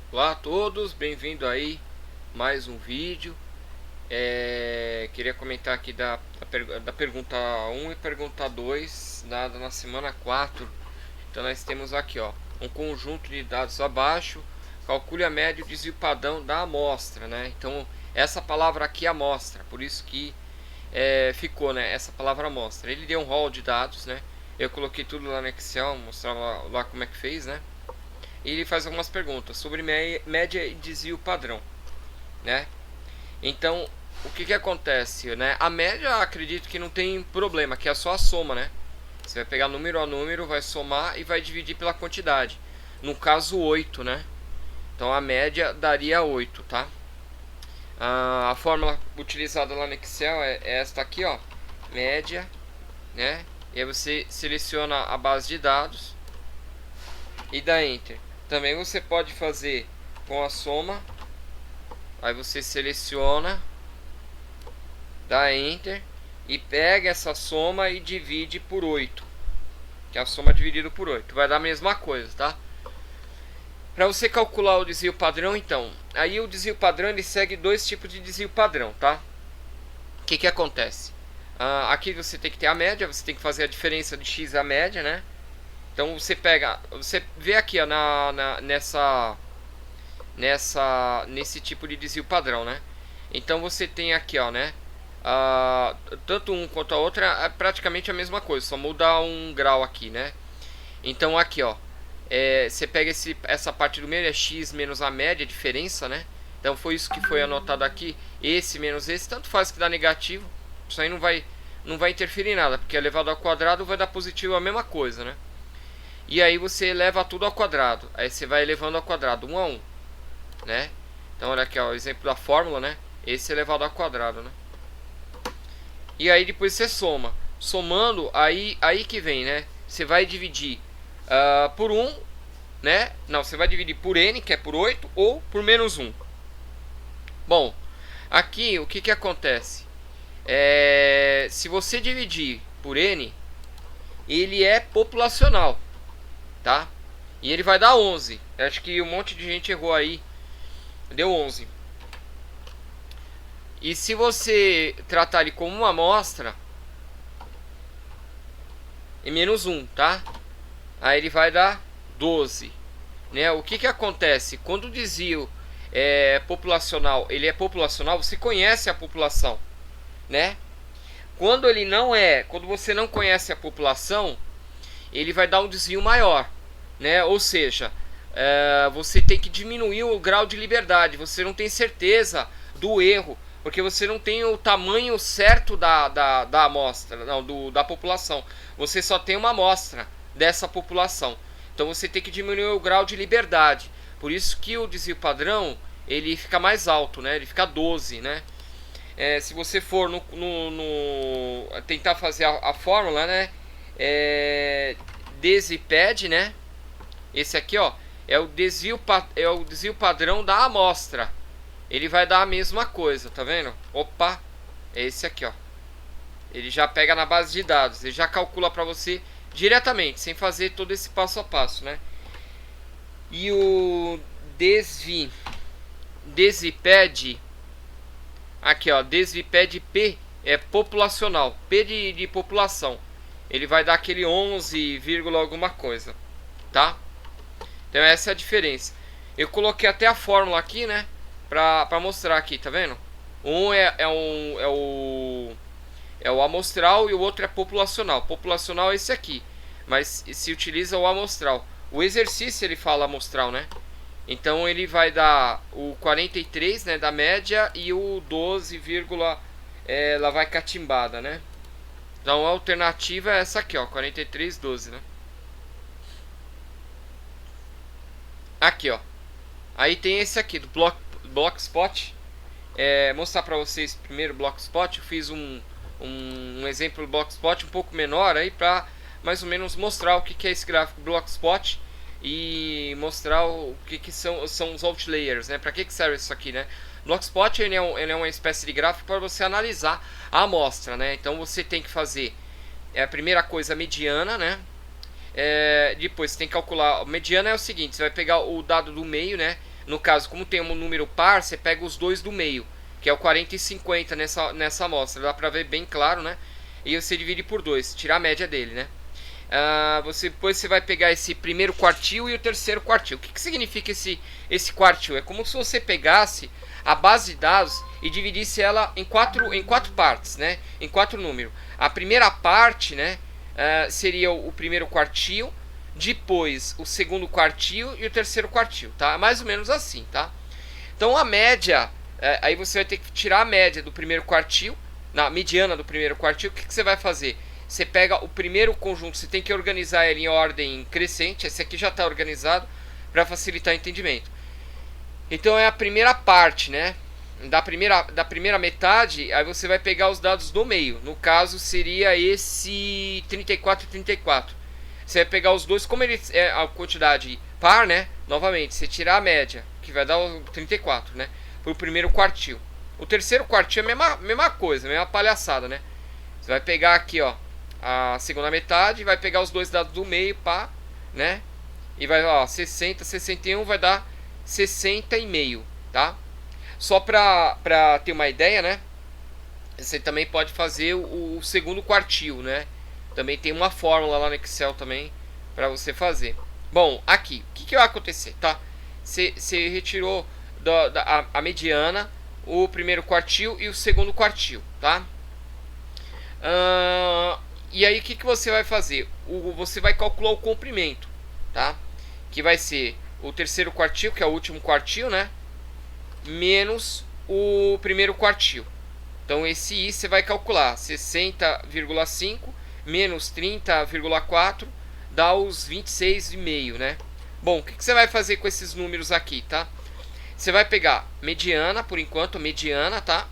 Olá a todos, bem-vindo aí mais um vídeo. Queria comentar aqui da pergunta 1 e pergunta 2 dada na semana 4. Então nós temos aqui um conjunto de dados abaixo. Calcule a média e o desvio padrão da amostra, né? Então essa palavra aqui é amostra, por isso que ficou, né, essa palavra amostra. Ele deu um rol de dados, né? Eu coloquei tudo lá no Excel, mostrar lá como é que fez, né? E ele faz algumas perguntas sobre média e desvio padrão, né? Então, o que acontece, né? A média, acredito que não tem problema, que é só a soma, né? Você vai pegar número a número, vai somar e vai dividir pela quantidade. No caso, 8, né? Então, a média daria 8, tá? A fórmula utilizada lá no Excel é esta aqui, ó. Média, né? E aí você seleciona a base de dados e dá Enter. Também você pode fazer com a soma. Aí você seleciona, dá Enter e pega essa soma e divide por 8, que é a soma dividida por 8. Vai dar a mesma coisa, tá? Para você calcular o desvio padrão, então, aí o desvio padrão ele segue dois tipos de desvio padrão, tá? O que acontece? Aqui você tem que ter a média, você tem que fazer a diferença de x a média, né? Então você pega, você vê aqui ó, nesse tipo de desvio padrão, né? Então você tem aqui, ó, né? Tanto um quanto a outra é praticamente a mesma coisa, só muda um grau aqui, né? Então aqui, ó, você pega essa parte do meio, é x menos a média, a diferença, né? Então foi isso que foi anotado aqui, esse menos esse, tanto faz que dá negativo. Isso aí não vai interferir em nada, porque elevado ao quadrado vai dar positivo a mesma coisa, né? E aí você eleva tudo ao quadrado, aí você vai elevando ao quadrado, 1 a 1, né? Então olha aqui, ó, o exemplo da fórmula, né? Esse elevado ao quadrado, né? E aí depois você soma. Somando, aí que vem, né? Você vai dividir por 1, né? Não, você vai dividir por n, que é por 8, ou por menos 1. Bom, aqui o que acontece? Se você dividir por n, ele é populacional, tá? E ele vai dar 11. Acho que um monte de gente errou aí. Deu 11. E se você tratar ele como uma amostra, é menos 1, tá? Aí ele vai dar 12, né? O que acontece? Quando o desvio populacional, ele é populacional, você conhece a população, né? Quando ele não é, quando você não conhece a população, ele vai dar um desvio maior, né? Ou seja, você tem que diminuir o grau de liberdade, você não tem certeza do erro, porque você não tem o tamanho certo da amostra, não, da população. Você só tem uma amostra dessa população. Então você tem que diminuir o grau de liberdade. Por isso que o desvio padrão ele fica mais alto, né? Ele fica 12, né? Se você for tentar fazer a fórmula, né? Desiped, né? Esse aqui, ó, é o desvio padrão da amostra. Ele vai dar a mesma coisa, tá vendo? Opa, é esse aqui, ó. Ele já pega na base de dados, ele já calcula para você diretamente, sem fazer todo esse passo a passo, né? E o Desiped, aqui ó, Desiped P é populacional, P de população. Ele vai dar aquele 11, alguma coisa, tá? Então essa é a diferença. Eu coloquei até a fórmula aqui, né? Pra mostrar aqui, tá vendo? Um é o amostral e o outro é populacional. Populacional é esse aqui, mas se utiliza o amostral. O exercício ele fala amostral, né? Então ele vai dar o 43, né, da média e o 12, ela vai catimbada, né? Então a alternativa é essa aqui, ó, 43, 12, né? Aqui, ó. Aí tem esse aqui do Blockspot. Mostrar para vocês primeiro o Blockspot. Eu fiz um exemplo do Blockspot um pouco menor aí para mais ou menos mostrar o que é esse gráfico Blockspot e mostrar o que são os outliers, né? Para que serve isso aqui, né? Blockspot ele é uma espécie de gráfico para você analisar a amostra, né? Então você tem que fazer a primeira coisa a mediana, né? Depois você tem que calcular. A mediana é o seguinte: você vai pegar o dado do meio, né? No caso, como tem um número par, você pega os dois do meio, que é o 40 e 50 nessa amostra. Dá pra ver bem claro, né? E você divide por 2, tirar a média dele, né? Depois você vai pegar esse primeiro quartil e o terceiro quartil. O que significa esse quartil? É como se você pegasse a base de dados e dividisse ela em quatro partes, né? Em 4 números. A primeira parte, né, seria o primeiro quartil, depois o segundo quartil e o terceiro quartil, tá? Mais ou menos assim, tá? Então a média, aí você vai ter que tirar a média do primeiro quartil, na mediana do primeiro quartil. O que você vai fazer? Você pega o primeiro conjunto, você tem que organizar ele em ordem crescente. Esse aqui já está organizado para facilitar o entendimento. Então é a primeira parte, né? Da primeira metade, aí você vai pegar os dados do meio. No caso seria esse 34 e 34. Você vai pegar os dois, como ele é a quantidade par, né? Novamente, você tirar a média, que vai dar o 34, né? Foi o primeiro quartil. O terceiro quartil é a mesma coisa, a mesma palhaçada, né? Você vai pegar aqui, ó, a segunda metade, vai pegar os dois dados do meio, pá, né? E vai, ó, 60, 61 vai dar 60,5, tá? Só pra ter uma ideia, né? Você também pode fazer o segundo quartil, né? Também tem uma fórmula lá no Excel também para você fazer. Bom, aqui, o que vai acontecer, tá? Você retirou a mediana, o primeiro quartil e o segundo quartil, tá? E aí o que você vai fazer? Você vai calcular o comprimento, tá? Que vai ser o terceiro quartil, que é o último quartil, né? Menos o primeiro quartil. Então esse I você vai calcular 60,5 menos 30,4 dá os 26,5, né? Bom, o que você vai fazer com esses números aqui, tá? Você vai pegar mediana, por enquanto, mediana, tá?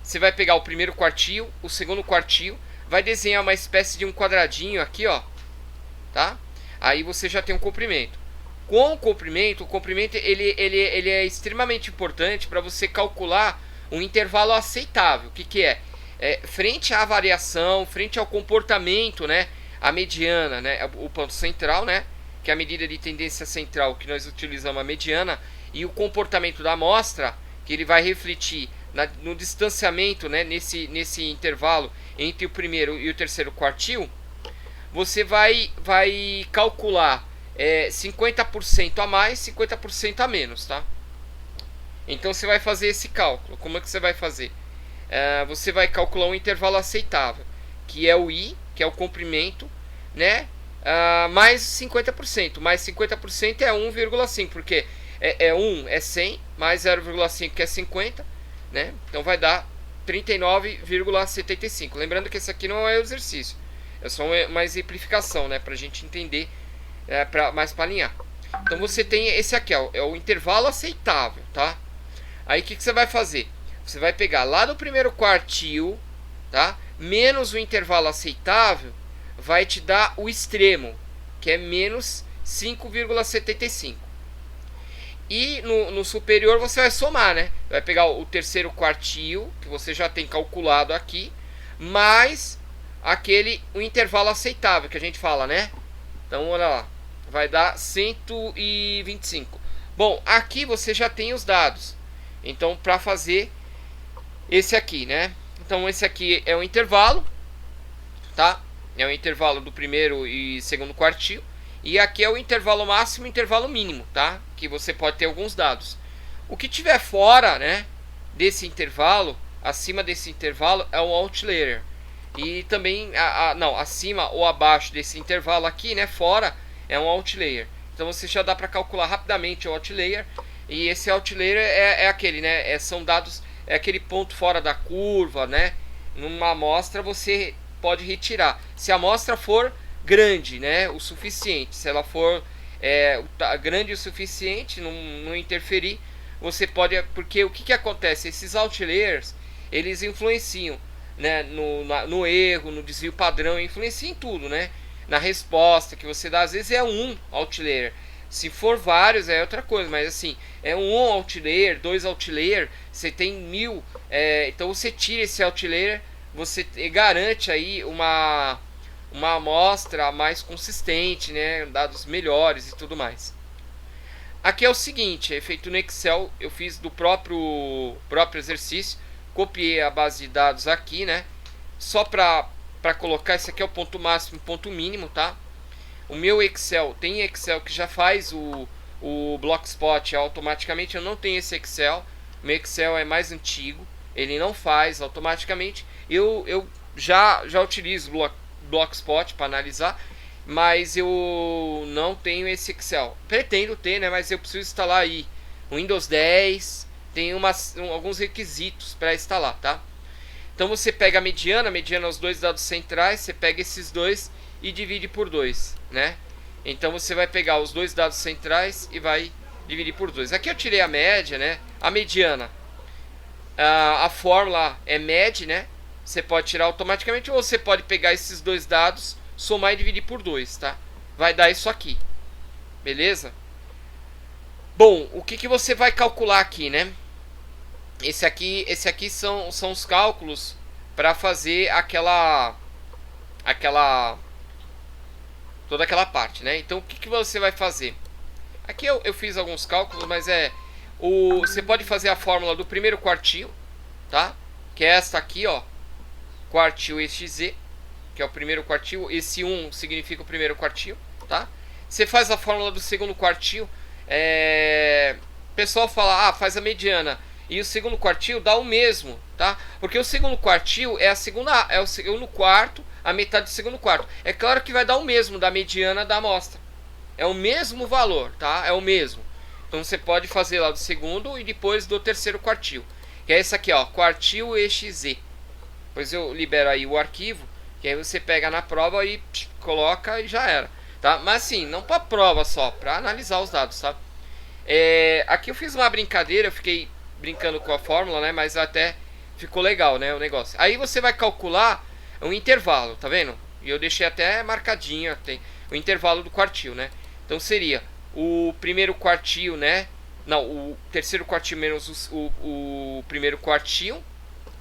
Você vai pegar o primeiro quartil, o segundo quartil, vai desenhar uma espécie de um quadradinho aqui, ó, tá? Aí você já tem um comprimento. Com o comprimento ele é extremamente importante para você calcular um intervalo aceitável. O que é? Frente à variação, frente ao comportamento, né? A mediana, né? O ponto central, né? Que é a medida de tendência central que nós utilizamos a mediana, e o comportamento da amostra, que ele vai refletir no distanciamento, né? Nesse intervalo entre o primeiro e o terceiro quartil. Você vai calcular 50% a mais, 50% a menos, tá? Então você vai fazer esse cálculo. Como é que você vai fazer? Você vai calcular um intervalo aceitável, que é o I, que é o comprimento, né? Mais 50%. Mais 50% é 1,5, porque 1 é 100, mais 0,5 que é 50, né? Então vai dar 39,75. Lembrando que esse aqui não é o exercício, é só uma exemplificação, né? Para a gente entender, mais para alinhar. Então você tem esse aqui, ó, é o intervalo aceitável, tá? Aí o que você vai fazer? Você vai pegar lá no primeiro quartil, tá? Menos o intervalo aceitável, vai te dar o extremo, que é menos 5,75. E no superior você vai somar, né? Vai pegar o terceiro quartil, que você já tem calculado aqui, mais o intervalo aceitável que a gente fala, né? Então, olha lá, vai dar 125. Bom, aqui você já tem os dados. Então, para fazer esse aqui, né? Então, esse aqui é o intervalo, tá? É o intervalo do primeiro e segundo quartil. E aqui é o intervalo máximo e o intervalo mínimo, tá? Que você pode ter alguns dados. O que tiver fora, né, desse intervalo, acima desse intervalo, é um outlier. E também, não, acima ou abaixo desse intervalo aqui, né, fora, é um outlier. Então você já dá para calcular rapidamente o outlier. E esse outlier é aquele, né, são dados, é aquele ponto fora da curva, né? Numa amostra você pode retirar. Se a amostra for grande, né, o suficiente, se ela for grande o suficiente, não interferir, você pode, porque o que acontece? Esses outliers, eles influenciam, né, no erro, no desvio padrão, influencia em tudo, né? Na resposta que você dá, às vezes é um outlier. Se for vários é outra coisa, mas assim, é um outlier, 2 outlier, você tem 1000, então você tira esse outlier, você garante aí uma amostra mais consistente, né, dados melhores e tudo mais. Aqui é o seguinte, é feito no Excel, eu fiz do próprio exercício, copiei a base de dados aqui, né? Só para colocar, esse aqui é o ponto máximo e ponto mínimo, tá? O meu Excel, tem Excel que já faz o Blockspot automaticamente, eu não tenho esse Excel, o meu Excel é mais antigo, ele não faz automaticamente, eu já utilizo Blockspot para analisar, mas eu não tenho esse Excel. Pretendo ter, né? Mas eu preciso instalar aí o Windows 10. Tem alguns requisitos para instalar, tá? Então você pega a mediana os dois dados centrais, você pega esses dois e divide por 2, né? Então você vai pegar os dois dados centrais e vai dividir por 2. Aqui eu tirei a média, né? A mediana, a fórmula é MED, né? Você pode tirar automaticamente ou você pode pegar esses dois dados, somar e dividir por 2, tá? Vai dar isso aqui, beleza? Bom, o que você vai calcular aqui, né? Esse aqui são os cálculos para fazer toda aquela parte, né? Então o que você vai fazer? Aqui eu fiz alguns cálculos, mas você pode fazer a fórmula do primeiro quartil, tá? Que é esta aqui, ó, quartil EXZ, que é o primeiro quartil. Esse 1 significa o primeiro quartil, tá? Você faz a fórmula do segundo quartil. O pessoal fala, faz a mediana. E o segundo quartil dá o mesmo, tá? Porque o segundo quartil é o segundo quarto, a metade do segundo quarto. É claro que vai dar o mesmo da mediana da amostra. É o mesmo valor, tá? É o mesmo. Então você pode fazer lá do segundo e depois do terceiro quartil. Que é esse aqui, ó, quartil EXZ. Depois eu libero aí o arquivo, que aí você pega na prova e coloca e já era, tá? Mas assim, não para prova só, para analisar os dados, tá? Aqui eu fiz uma brincadeira, eu fiquei brincando com a fórmula, né? Mas até ficou legal, né? O negócio. Aí você vai calcular um intervalo, tá vendo? E eu deixei até marcadinho, tem o intervalo do quartil, né? Então seria o primeiro quartil, né? Não, o terceiro quartil menos o primeiro quartil,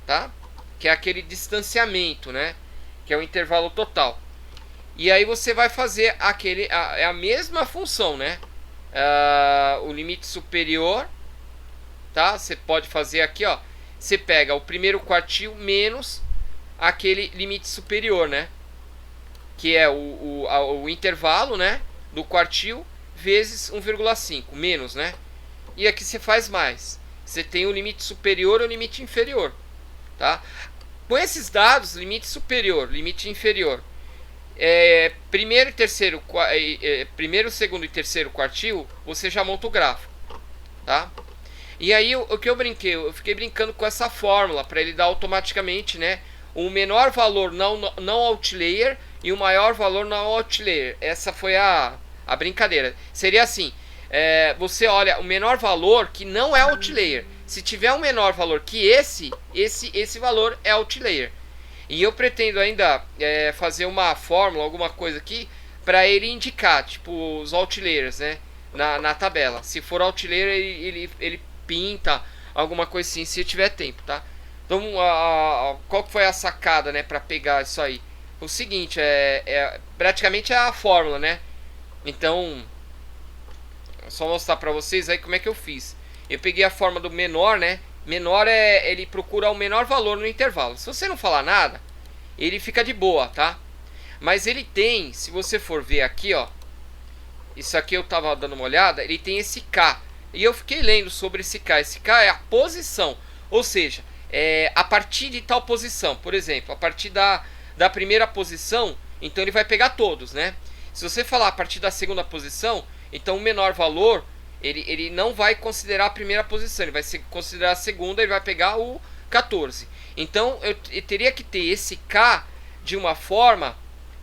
tá? Que é aquele distanciamento, né? Que é o intervalo total. E aí você vai fazer a mesma função, né? O limite superior, tá? Você pode fazer aqui, ó. Você pega o primeiro quartil menos aquele limite superior, né? Que é o intervalo, né? Do quartil vezes 1,5 menos, né? E aqui você faz mais. Você tem o limite superior e o limite inferior, tá? Com esses dados, limite superior, limite inferior, primeiro, segundo e terceiro quartil, você já monta o gráfico, tá? E aí o que eu fiquei brincando com essa fórmula para ele dar automaticamente, né, o menor valor não outlier e o maior valor não outlier. Essa foi a brincadeira. Seria assim, você olha o menor valor que não é outlier. Se tiver um menor valor que esse valor é outlier. E eu pretendo ainda fazer uma fórmula, alguma coisa aqui, para ele indicar, tipo, os outliers, né, na tabela. Se for outlier, ele pinta alguma coisa assim, se tiver tempo, tá? Então, qual que foi a sacada, né, para pegar isso aí? O seguinte, praticamente é a fórmula, né? Então, só mostrar para vocês aí como é que eu fiz. Eu peguei a forma do menor, né? Menor ele procura o menor valor no intervalo. Se você não falar nada, ele fica de boa, tá? Mas ele tem, se você for ver aqui, ó, isso aqui eu tava dando uma olhada, ele tem esse K. E eu fiquei lendo sobre esse K. Esse K é a posição, ou seja, a partir de tal posição. Por exemplo, a partir da primeira posição, então ele vai pegar todos, né? Se você falar a partir da segunda posição, então o menor valor, ele não vai considerar a primeira posição, ele vai considerar a segunda, ele vai pegar o 14. Então eu teria que ter esse K de uma forma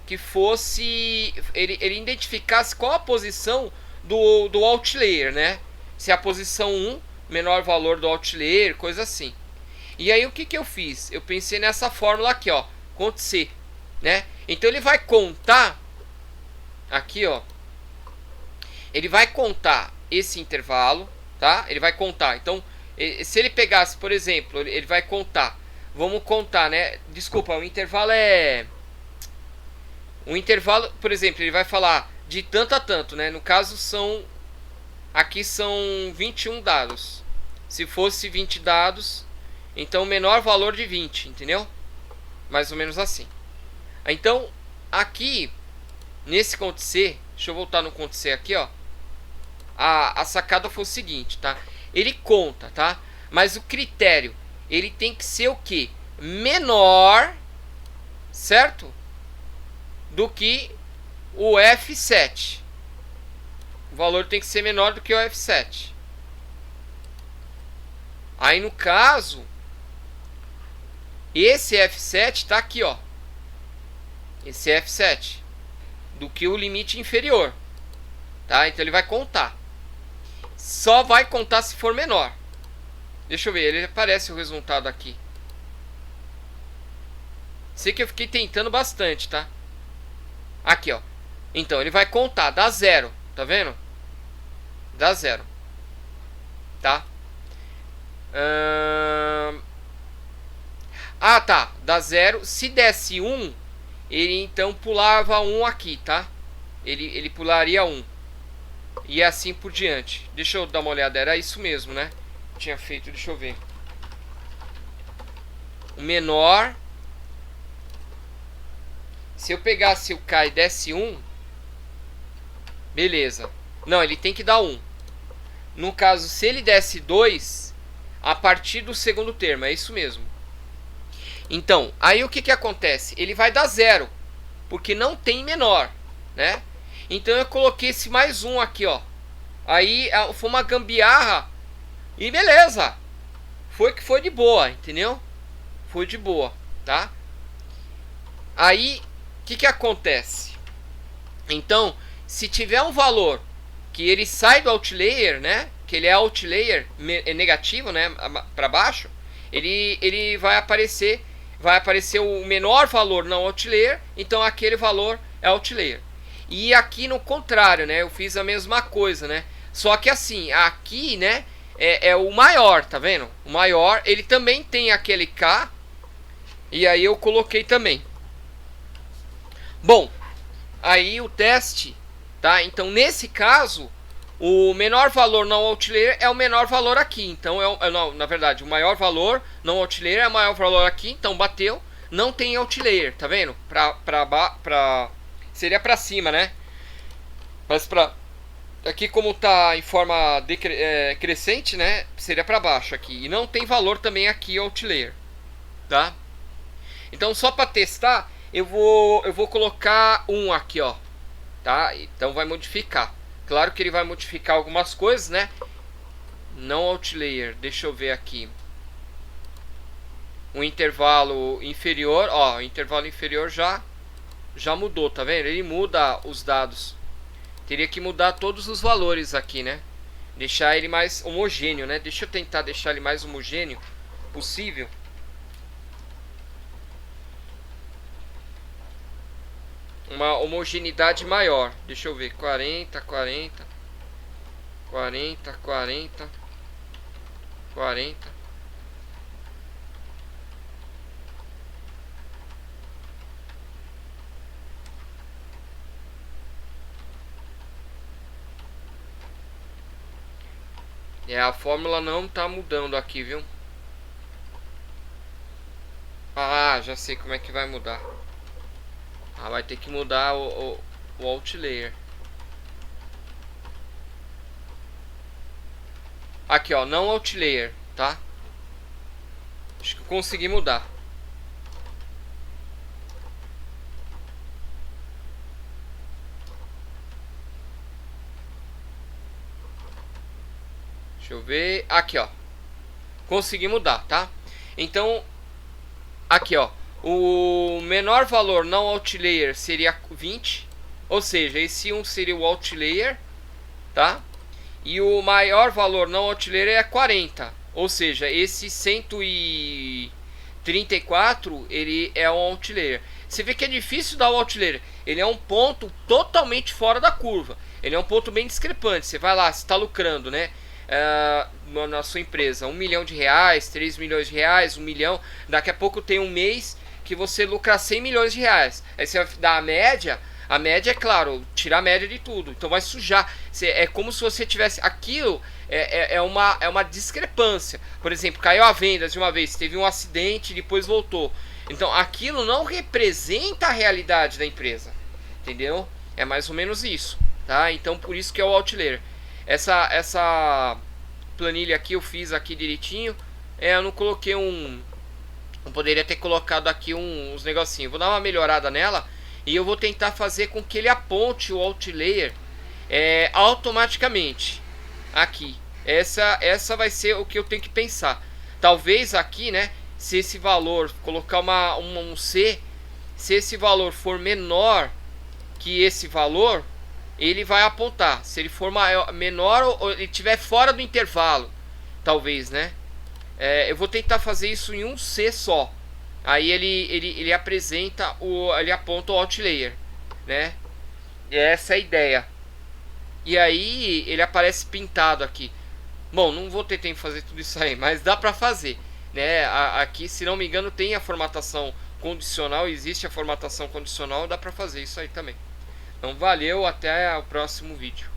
que fosse, ele identificasse qual a posição do outlier, né? Se é a posição 1, menor valor do outlier, coisa assim. E aí o que eu fiz? Eu pensei nessa fórmula aqui, ó, cont C, né? Então ele vai contar aqui, ó, ele vai contar esse intervalo, tá? Ele vai contar. Então, se ele pegasse, por exemplo, ele vai contar. Vamos contar, né? Desculpa, o intervalo por exemplo, ele vai falar de tanto a tanto, né? No caso são aqui são 21 dados. Se fosse 20 dados, então menor valor de 20, entendeu? Mais ou menos assim. Então, aqui, nesse conto C, deixa eu voltar no conto C aqui, ó. A sacada foi o seguinte, tá? Ele conta, tá? Mas o critério, ele tem que ser o quê? Menor, certo? Do que o F7. O valor tem que ser menor do que o F7. Aí no caso, esse F7 tá aqui, ó. Esse F7 do que o limite inferior, tá? Então ele vai contar. Só vai contar se for menor. Deixa eu ver, ele aparece o resultado aqui. Sei que eu fiquei tentando bastante, tá? Aqui, ó. Então ele vai contar, dá 0, tá vendo? Dá 0, tá? Ah, tá, dá 0. Se desse 1, ele então pulava 1 aqui, tá? Ele pularia 1. E assim por diante. Deixa eu dar uma olhada, era isso mesmo, né? Tinha feito, deixa eu ver. O menor. Se eu pegasse o K e desse 1, beleza. Não, ele tem que dar 1. No caso, se ele desse 2, a partir do segundo termo, é isso mesmo. Então, aí o que acontece? Ele vai dar 0, porque não tem menor, né? Então eu coloquei esse mais 1 aqui, ó. Aí foi uma gambiarra e beleza. Foi de boa, entendeu? Foi de boa, tá? Aí, o que acontece? Então, se tiver um valor que ele sai do outlier, né? Que ele é outlier negativo, né? Para baixo, ele vai aparecer o menor valor não outlier, então aquele valor é outlier. E aqui no contrário, né? Eu fiz a mesma coisa, né? Só que assim, aqui, né? É o maior, tá vendo? O maior, ele também tem aquele K. E aí eu coloquei também. Bom, aí o teste, tá? Então nesse caso, o menor valor não outlier é o menor valor aqui. Então, não, na verdade, o maior valor não outlier é o maior valor aqui. Então bateu, não tem outlier, tá vendo? Seria pra cima, né? Mas aqui como tá em forma crescente, né? Seria pra baixo aqui. E não tem valor também aqui outlier, tá? Então só pra testar, eu vou colocar 1 aqui, ó. Tá? Então vai modificar. Claro que ele vai modificar algumas coisas, né? Não outlier, deixa eu ver aqui. O intervalo inferior, ó, o intervalo inferior já mudou, tá vendo? Ele muda os dados. Teria que mudar todos os valores aqui, né? Deixar ele mais homogêneo, né? Deixa eu tentar deixar ele mais homogêneo possível. Uma homogeneidade maior. Deixa eu ver, 40, 40, 40, 40, 40. A fórmula não tá mudando aqui, viu? Ah, já sei como é que vai mudar. Vai ter que mudar o outlier. Aqui, ó, não outlier, tá? Acho que eu consegui mudar. Deixa eu ver. Aqui, ó. Consegui mudar, tá? Então, aqui, ó. O menor valor não outlier seria 20. Ou seja, esse 1 seria o outlier, tá? E o maior valor não outlier é 40. Ou seja, esse 134, ele é um outlier. Você vê que é difícil dar o outlier. Ele é um ponto totalmente fora da curva. Ele é um ponto bem discrepante. Você vai lá, você está lucrando, né? Na sua empresa, R$1 milhão, 3 milhões de reais, 1 milhão. Daqui a pouco tem um mês que você lucra 100 milhões de reais. Aí você vai dar a média, A média, é claro, tirar a média de tudo. Então vai sujar. É como se você tivesse... Aquilo é uma discrepância. Por exemplo, caiu a venda de uma vez, teve um acidente e depois voltou. Então aquilo não representa a realidade da empresa. Entendeu? É mais ou menos isso. Tá? Então por isso que é o Outlier. Essa planilha aqui eu fiz aqui direitinho. Eu não coloquei eu poderia ter colocado aqui uns negocinhos. Vou dar uma melhorada nela. E eu vou tentar fazer com que ele aponte o Outlier automaticamente. Aqui. Essa vai ser o que eu tenho que pensar. Talvez aqui, né? Se esse valor, colocar um C. Se esse valor for menor que esse valor, ele vai apontar. Se ele for menor ou ele estiver fora do intervalo, talvez, né? Eu vou tentar fazer isso em um C só. Aí ele apresenta ele aponta o Outlier, né? Essa é a ideia. E aí ele aparece pintado aqui. Bom, não vou ter tempo de fazer tudo isso aí, mas dá pra fazer, né? Aqui, se não me engano, tem a formatação condicional, existe a formatação condicional, dá pra fazer isso aí também. Então valeu, até o próximo vídeo.